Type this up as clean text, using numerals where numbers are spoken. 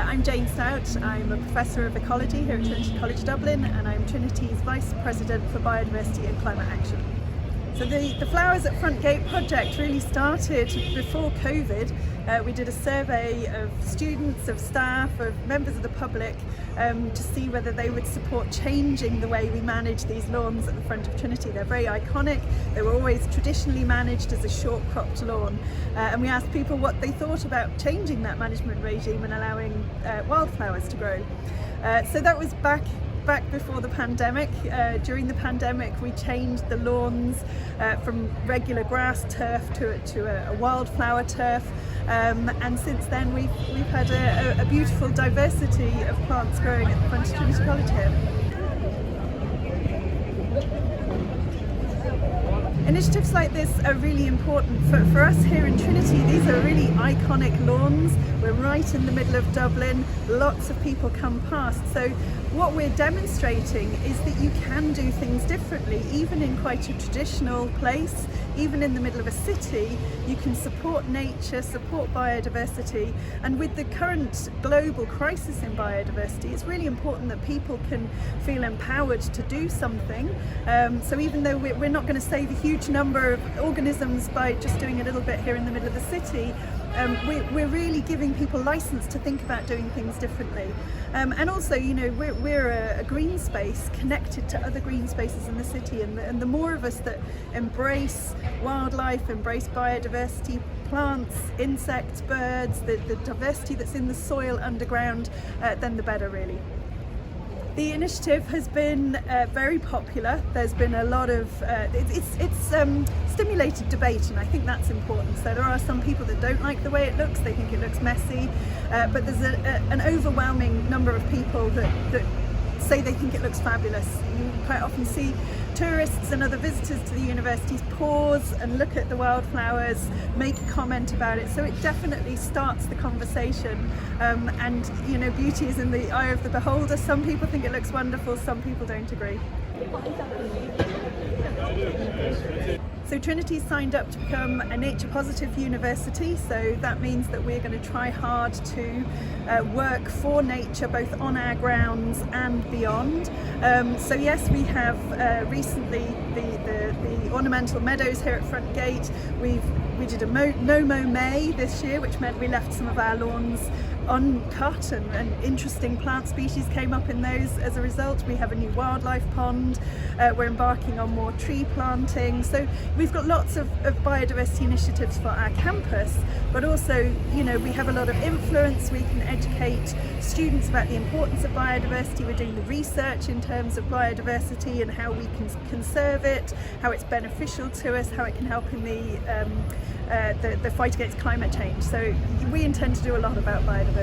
I'm Jane Stout. I'm a Professor of Ecology here at Trinity College Dublin, and I'm Trinity's Vice President for Biodiversity and Climate Action. So the Flowers at Front Gate project really started before COVID. We did a survey of students, of staff, of members of the public to see whether they would support changing the way we manage these lawns at the front of Trinity. They're very iconic. They were always traditionally managed as a short cropped lawn. And we asked people what they thought about changing that management regime and allowing wildflowers to grow. So that was back before the pandemic. During the pandemic we changed the lawns from regular grass turf to a wildflower turf, and since then we've had a beautiful diversity of plants growing at the front of Trinity College here. Initiatives like this are really important for us here in Trinity. These are really iconic lawns. We're right in the middle of Dublin. Lots of people come past. So what we're demonstrating is that you can do things differently, even in quite a traditional place, even in the middle of a city. You can support nature, support biodiversity, and with the current global crisis in biodiversity, it's really important that people can feel empowered to do something. So even though we're not going to save a huge number of organisms by just doing a little bit here in the middle of the city, we're really giving people license to think about doing things differently. And also, you know, we're a green space connected to other green spaces in the city, and the more of us that embrace wildlife, embrace biodiversity, plants, insects, birds, the diversity that's in the soil underground, then the better really. The initiative has been very popular. There's been a lot of, it's stimulated debate, and I think that's important. So there are some people that don't like the way it looks, they think it looks messy, but there's an overwhelming number of people that say they think it looks fabulous. You quite often see tourists and other visitors to the universities pause and look at the wildflowers, make a comment about it. So it definitely starts the conversation. And you know, beauty is in the eye of the beholder. Some people think it looks wonderful, some people don't agree. So Trinity signed up to become a nature positive university, so that means that we're going to try hard to work for nature both on our grounds and beyond. So yes, we have recently the ornamental meadows here at Front Gate. We did a no-mow May this year, which meant we left some of our lawns uncut, and interesting plant species came up in those as a result. We have a new wildlife pond. We're embarking on more tree planting. So we've got lots of biodiversity initiatives for our campus, but also, you know, we have a lot of influence. We can educate students about the importance of biodiversity. We're doing the research in terms of biodiversity and how we can conserve it, how it's beneficial to us, how it can help in the fight against climate change. So we intend to do a lot about biodiversity.